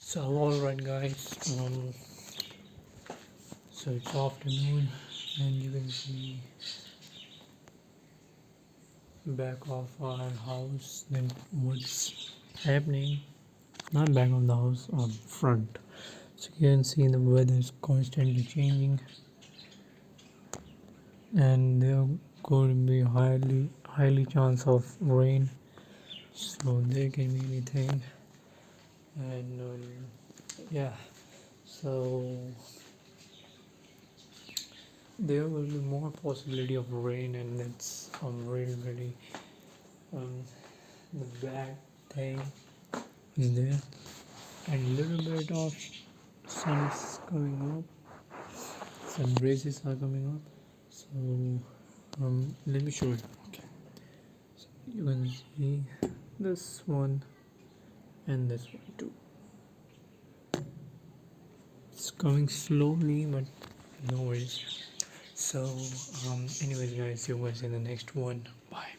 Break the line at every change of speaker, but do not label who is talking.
So alright guys, so it's afternoon and you can see back of our house then what's happening, not back of the house, front. So you can see the weather is constantly changing and there could be highly chance of rain, so there can be anything. And yeah, so there will be more possibility of rain, and that's really um, the bad thing is there. And little bit of sun is coming up, sun rays are coming up. So let me show you. Okay, so you can see this one and this one too. It's coming slowly, but no worries. So anyways guys, see you guys in the next one. Bye.